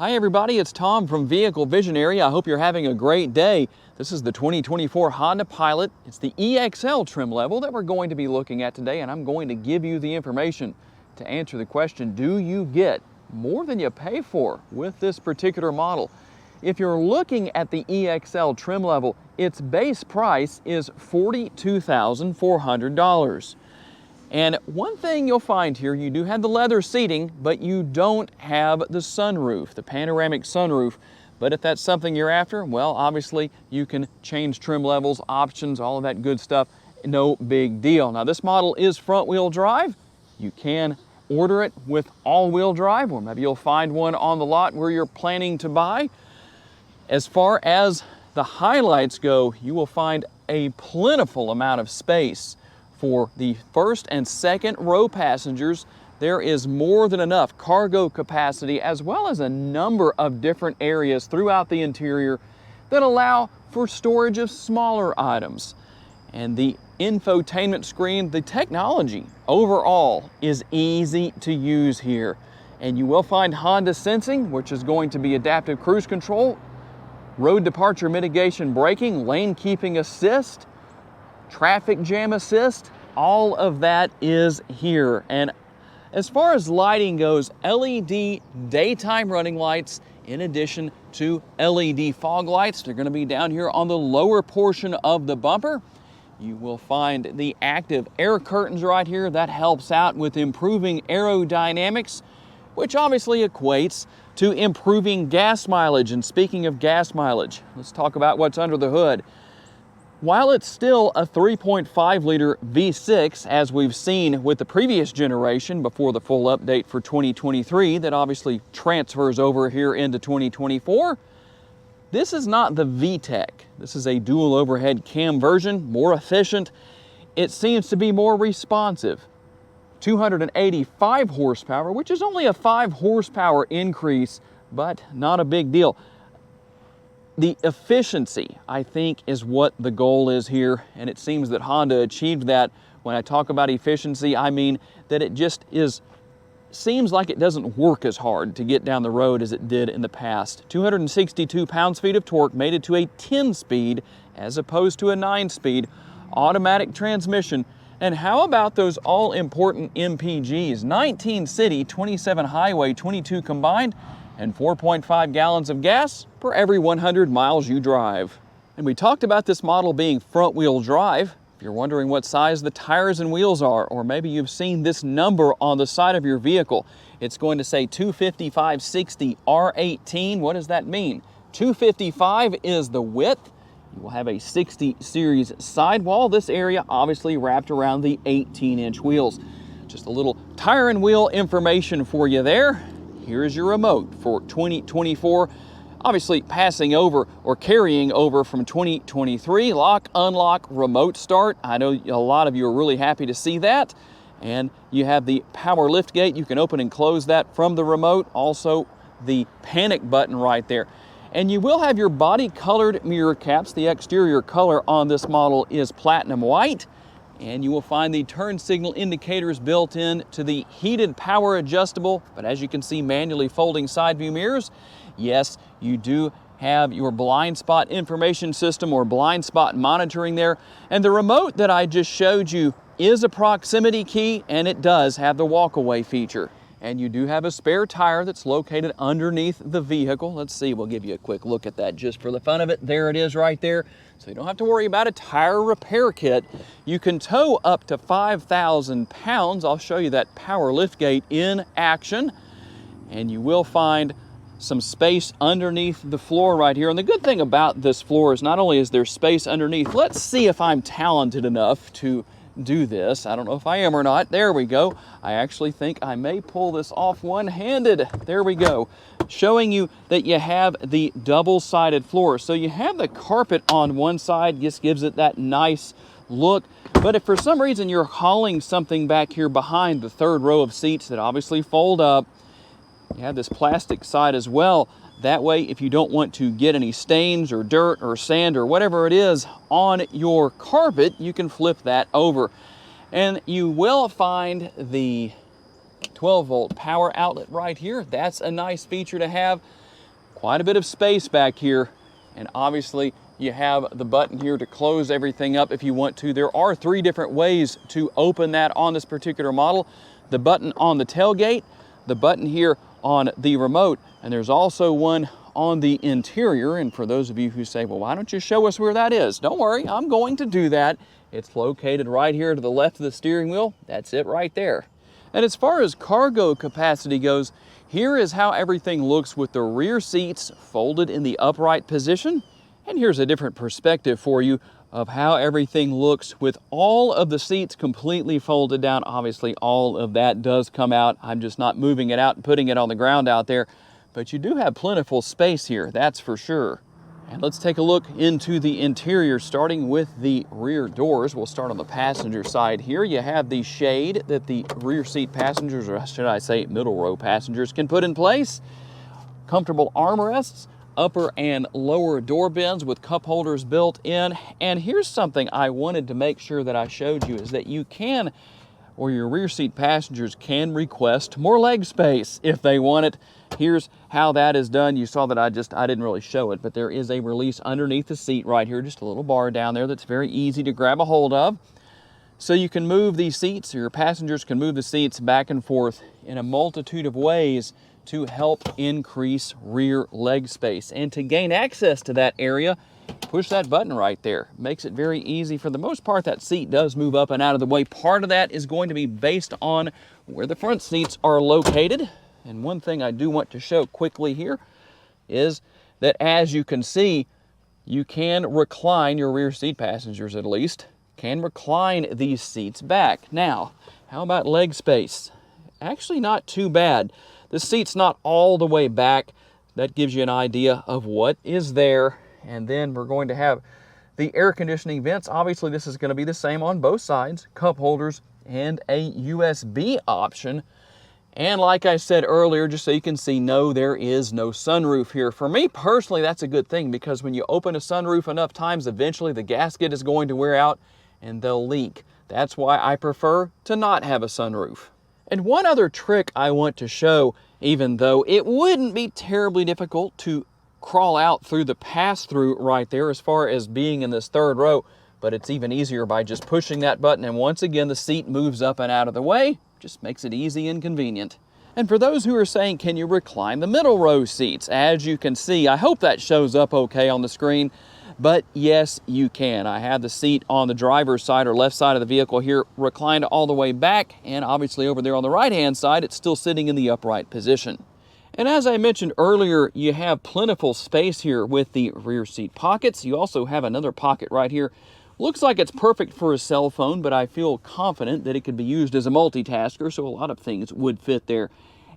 Hi everybody, it's Tom from Vehicle Visionary. I hope you're having a great day. This is the 2024 Honda Pilot. It's the EXL trim level that we're going to be looking at today, and I'm going to give you the information to answer the question, do you get more than you pay for with this particular model? If you're looking at the EXL trim level, its base price is $42,400. And one thing you'll find here, you do have the leather seating, but you don't have the sunroof, the panoramic sunroof. But if that's something you're after, well, obviously you can change trim levels, options, all of that good stuff. No big deal. Now this model is front wheel drive. You can order it with all-wheel drive, or maybe you'll find one on the lot where you're planning to buy. As far as the highlights go, you will find a plentiful amount of space. For the first and second row passengers, there is more than enough cargo capacity, as well as a number of different areas throughout the interior that allow for storage of smaller items. And the infotainment screen, the technology overall is easy to use here. And you will find Honda Sensing, which is going to be adaptive cruise control, road departure mitigation braking, lane keeping assist, traffic jam assist, all of that is here. And as far as lighting goes, LED daytime running lights in addition to LED fog lights. They're going to be down here on the lower portion of the bumper. You will find the active air curtains right here. That helps out with improving aerodynamics, which obviously equates to improving gas mileage. And speaking of gas mileage, let's talk about what's under the hood. While it's still a 3.5 liter V6, as we've seen with the previous generation before the full update for 2023 that obviously transfers over here into 2024, this is not the VTEC. This is a dual overhead cam version, more efficient. It seems to be more responsive. 285 horsepower, which is only a 5 horsepower increase, but not a big deal. The efficiency, I think, is what the goal is here, and it seems that Honda achieved that. When I talk about efficiency, I mean that it just seems like it doesn't work as hard to get down the road as it did in the past. 262 pounds-feet of torque made it to a 10-speed as opposed to a 9-speed automatic transmission. And how about those all-important MPGs? 19 city, 27 highway, 22 combined, and 4.5 gallons of gas per every 100 miles you drive. And we talked about this model being front-wheel drive. If you're wondering what size the tires and wheels are, or maybe you've seen this number on the side of your vehicle, it's going to say 255/60 R18. What does that mean? 255 is the width. You will have a 60 series sidewall. This area obviously wrapped around the 18-inch wheels. Just a little tire and wheel information for you there. Here is your remote for 2024, obviously passing over or carrying over from 2023. Lock, unlock, remote start. I know a lot of you are really happy to see that. And you have the power lift gate. You can open and close that from the remote. Also the panic button right there. And you will have your body colored mirror caps. The exterior color on this model is platinum white. And you will find the turn signal indicators built in to the heated power adjustable, but as you can see, manually folding side view mirrors. Yes, you do have your blind spot information system or blind spot monitoring there. And the remote that I just showed you is a proximity key, and it does have the walk-away feature. And you do have a spare tire that's located underneath the vehicle. Let's see, we'll give you a quick look at that just for the fun of it. There it is right there. So you don't have to worry about a tire repair kit. You can tow up to 5,000 pounds. I'll show you that power lift gate in action. And you will find some space underneath the floor right here. And the good thing about this floor is not only is there space underneath, let's see if I'm talented enough to do this. I don't know if I am or not. There we go. I actually think I may pull this off one-handed. There we go. Showing you that you have the double-sided floor. So you have the carpet on one side, just gives it that nice look. But if for some reason you're hauling something back here behind the third row of seats that obviously fold up, you have this plastic side as well. That way, if you don't want to get any stains or dirt or sand or whatever it is on your carpet, you can flip that over. And you will find the 12-volt power outlet right here. That's a nice feature to have. Quite a bit of space back here, and obviously you have the button here to close everything up if you want to. There are 3 different ways to open that on this particular model. The button on the tailgate, the button here on the remote, and there's also one on the interior. And for those of you who say, well, why don't you show us where that is? Don't worry, I'm going to do that. It's located right here to the left of the steering wheel. That's it right there. And as far as cargo capacity goes, here is how everything looks with the rear seats folded in the upright position. And here's a different perspective for you of how everything looks with all of the seats completely folded down. Obviously, all of that does come out. I'm just not moving it out and putting it on the ground out there. But you do have plentiful space here, that's for sure. And let's take a look into the interior, starting with the rear doors. We'll start on the passenger side here. You have the shade that the rear seat passengers, or should I say middle row passengers, can put in place. Comfortable armrests, upper and lower door bins with cup holders built in. And here's something I wanted to make sure that I showed you, is that you can, or your rear seat passengers can request more leg space if they want it. Here's how that is done. You saw that I didn't really show it, but there is a release underneath the seat right here, just a little bar down there that's very easy to grab a hold of. So you can move these seats, or your passengers can move the seats back and forth in a multitude of ways to help increase rear leg space. And to gain access to that area, push that button right there. Makes it very easy. For the most part, that seat does move up and out of the way. Part of that is going to be based on where the front seats are located. And one thing I do want to show quickly here is that, as you can see, you can recline, your rear seat passengers at least, can recline these seats back. Now, how about leg space? Actually not too bad. The seat's not all the way back. That gives you an idea of what is there. And then we're going to have the air conditioning vents. Obviously, this is going to be the same on both sides, cup holders and a USB option. And like I said earlier, just so you can see, no, there is no sunroof here. For me personally, that's a good thing, because when you open a sunroof enough times, eventually the gasket is going to wear out and they'll leak. That's why I prefer to not have a sunroof. And one other trick I want to show, even though it wouldn't be terribly difficult to crawl out through the pass-through right there as far as being in this third row, but it's even easier by just pushing that button, and once again the seat moves up and out of the way. Just makes it easy and convenient. And for those who are saying, can you recline the middle row seats? As you can see, I hope that shows up okay on the screen, but yes, you can. I have the seat on the driver's side, or left side of the vehicle here, reclined all the way back, and obviously over there on the right-hand side, it's still sitting in the upright position. And as I mentioned earlier, you have plentiful space here with the rear seat pockets. You also have another pocket right here. Looks like it's perfect for a cell phone, but I feel confident that it could be used as a multitasker, so a lot of things would fit there.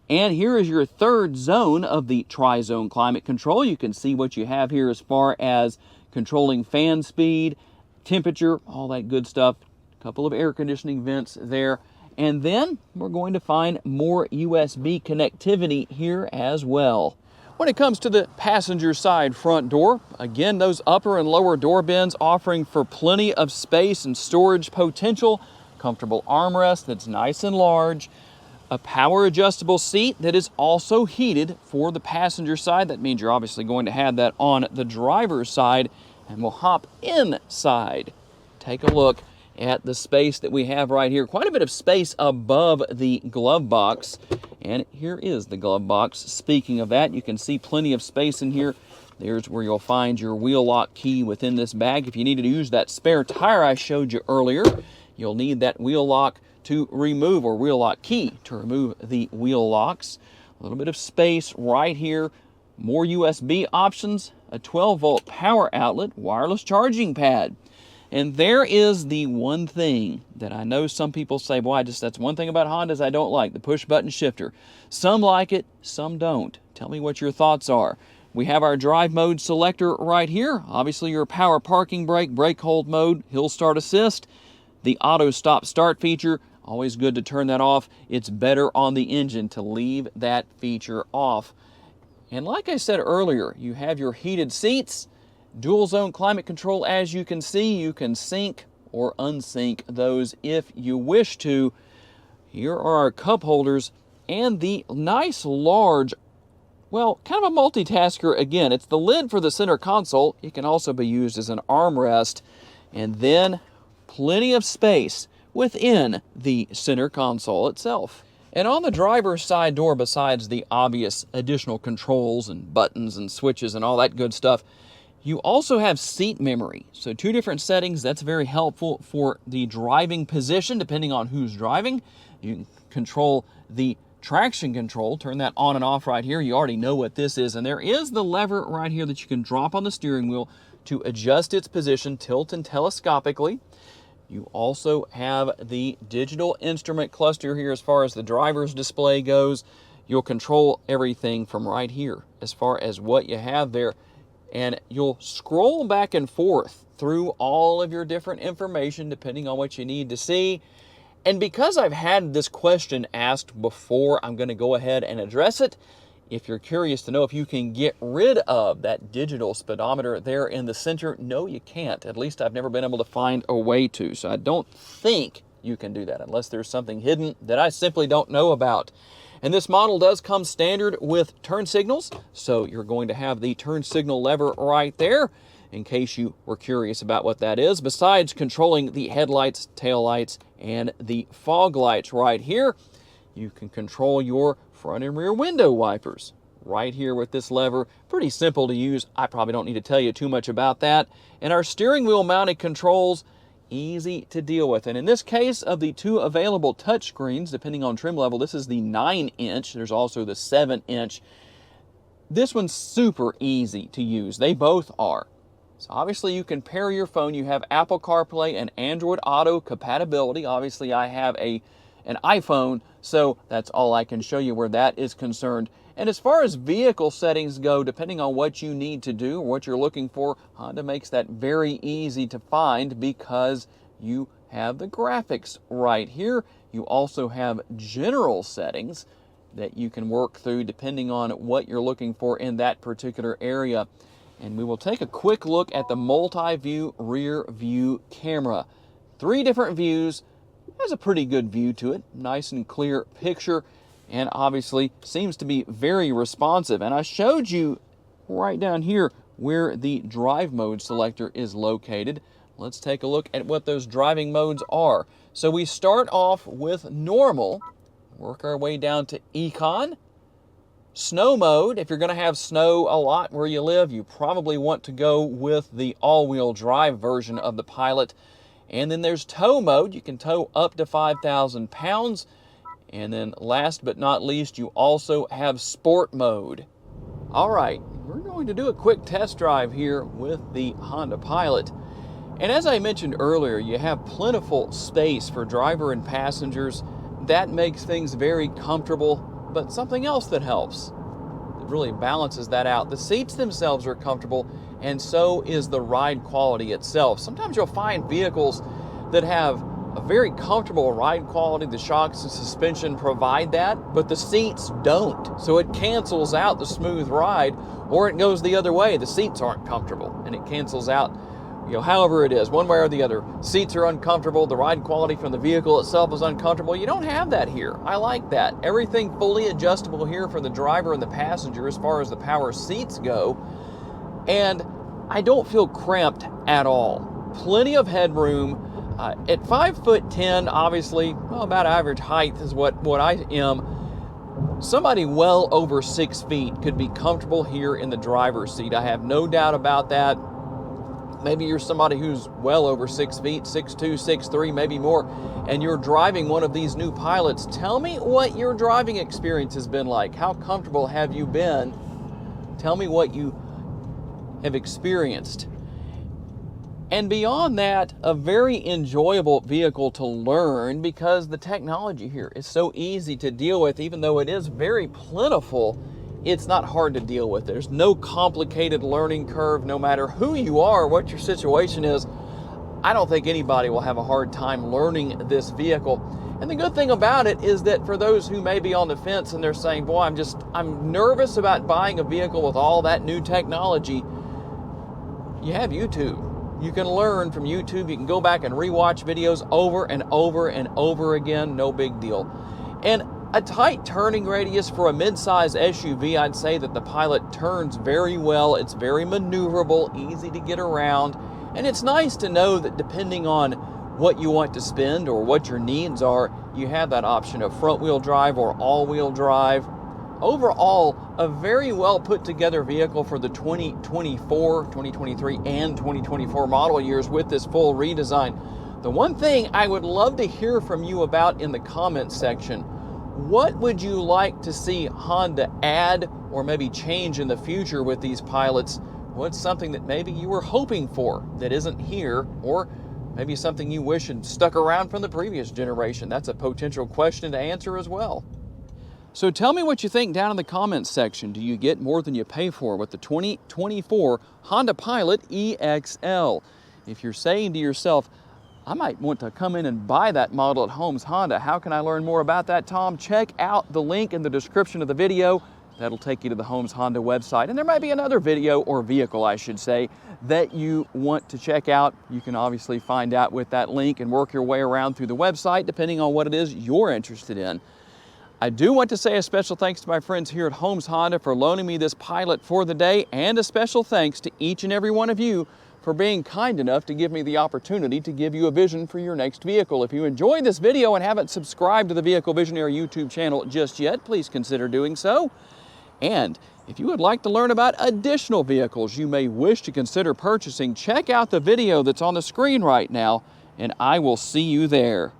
And here is your third zone of the tri-zone climate control. You can see what you have here as far as controlling fan speed, temperature, all that good stuff. A couple of air conditioning vents there. And then we're going to find more USB connectivity here as well. When it comes to the passenger side front door, again, those upper and lower door bins offering for plenty of space and storage potential, comfortable armrest that's nice and large, a power adjustable seat that is also heated for the passenger side. That means you're obviously going to have that on the driver's side, and we'll hop inside. Take a look at the space that we have right here. Quite a bit of space above the glove box. And here is the glove box. Speaking of that, you can see plenty of space in here. There's where you'll find your wheel lock key within this bag. If you needed to use that spare tire I showed you earlier, you'll need that wheel lock to remove, or wheel lock key to remove the wheel locks. A little bit of space right here. More USB options, a 12-volt power outlet, wireless charging pad. And there is the one thing that I know some people say, boy, that's one thing about Hondas I don't like, the push button shifter. Some like it, some don't. Tell me what your thoughts are. We have our drive mode selector right here. Obviously your power parking brake, brake hold mode, hill start assist. The auto stop start feature, always good to turn that off. It's better on the engine to leave that feature off. And like I said earlier, you have your heated seats, dual zone climate control. As you can see, you can sync or unsync those if you wish to. Here are our cup holders and the nice large Well, kind of a multitasker again. It's the lid for the center console. It can also be used as an armrest, and then plenty of space within the center console itself. And on the driver's side door, besides the obvious additional controls and buttons and switches and all that good stuff, you also have seat memory. So 2 different settings. That's very helpful for the driving position, depending on who's driving. You can control the traction control, turn that on and off right here. You already know what this is. And there is the lever right here that you can drop on the steering wheel to adjust its position, tilt and telescopically. You also have the digital instrument cluster here as far as the driver's display goes. You'll control everything from right here as far as what you have there. And you'll scroll back and forth through all of your different information depending on what you need to see. And because I've had this question asked before, I'm going to go ahead and address it. If you're curious to know if you can get rid of that digital speedometer there in the center, no, you can't. At least I've never been able to find a way to. So I don't think you can do that unless there's something hidden that I simply don't know about. And this model does come standard with turn signals. So you're going to have the turn signal lever right there in case you were curious about what that is. Besides controlling the headlights, taillights, and the fog lights right here, you can control your front and rear window wipers right here with this lever. Pretty simple to use. I probably don't need to tell you too much about that. And our steering wheel mounted controls, easy to deal with. And in this case, of the 2 available touchscreens, depending on trim level, this is the 9-inch. There's also the 7-inch. This one's super easy to use. They both are. So obviously you can pair your phone. You have Apple CarPlay and Android Auto compatibility. Obviously I have an iPhone, so that's all I can show you where that is concerned. And as far as vehicle settings go, depending on what you need to do or what you're looking for, Honda makes that very easy to find because you have the graphics right here. You also have general settings that you can work through depending on what you're looking for in that particular area. And we will take a quick look at the multi-view rear view camera. 3 different views. Has a pretty good view to it. Nice and clear picture. And obviously seems to be very responsive. And I showed you right down here where the drive mode selector is located. Let's take a look at what those driving modes are. So we start off with normal. Work our way down to Econ. Snow mode, if you're going to have snow a lot where you live, you probably want to go with the all-wheel drive version of the Pilot. And then there's tow mode. You can tow up to 5,000 pounds. And then last but not least, you also have sport mode. All right, we're going to do a quick test drive here with the Honda Pilot. And as I mentioned earlier, you have plentiful space for driver and passengers. That makes things very comfortable. But something else that helps, that really balances that out. The seats themselves are comfortable, and so is the ride quality itself. Sometimes you'll find vehicles that have a very comfortable ride quality. The shocks and suspension provide that, but the seats don't. So it cancels out the smooth ride, or it goes the other way. The seats aren't comfortable, and it cancels out, however it is, one way or the other. Seats are uncomfortable. The ride quality from the vehicle itself is uncomfortable. You don't have that here. I like that. Everything fully adjustable here for the driver and the passenger as far as the power seats go. And I don't feel cramped at all. Plenty of headroom. At 5'10", obviously, well, about average height is what I am. Somebody well over 6 feet could be comfortable here in the driver's seat. I have no doubt about that. Maybe you're somebody who's well over 6 feet, 6'2", 6'3", maybe more, and you're driving one of these new Pilots. Tell me what your driving experience has been like. How comfortable have you been? Tell me what you have experienced. And beyond that, a very enjoyable vehicle to learn because the technology here is so easy to deal with. Even though it is very plentiful, it's not hard to deal with. There's no complicated learning curve. No matter who you are, what your situation is, I don't think anybody will have a hard time learning this vehicle. And the good thing about it is that for those who may be on the fence and they're saying, boy, I'm nervous about buying a vehicle with all that new technology, you have YouTube. You can learn from YouTube. You can go back and rewatch videos over and over and over again. No big deal. And A tight turning radius for a mid-size SUV. I'd say that the Pilot turns very well. It's very maneuverable, easy to get around, and it's nice to know that depending on what you want to spend or what your needs are, you have that option of front-wheel drive or all-wheel drive. Overall, a very well put together vehicle for the 2024, 2023, and 2024 model years with this full redesign. The one thing I would love to hear from you about in the comments section, what would you like to see Honda add or maybe change in the future with these Pilots? What's something that maybe you were hoping for that isn't here, or maybe something you wish had stuck around from the previous generation? That's a potential question to answer as well. So tell me what you think down in the comments section. Do you get more than you pay for with the 2024 Honda Pilot EXL? If you're saying to yourself, I might want to come in and buy that model at Holmes Honda, how can I learn more about that, Tom? Check out the link in the description of the video. That'll take you to the Holmes Honda website. And there might be another video, or vehicle I should say, that you want to check out. You can obviously find out with that link and work your way around through the website depending on what it is you're interested in. I do want to say a special thanks to my friends here at Holmes Honda for loaning me this Pilot for the day, and a special thanks to each and every one of you for being kind enough to give me the opportunity to give you a vision for your next vehicle. If you enjoyed this video and haven't subscribed to the Vehicle Visionary YouTube channel just yet, please consider doing so. And if you would like to learn about additional vehicles you may wish to consider purchasing, check out the video that's on the screen right now, and I will see you there.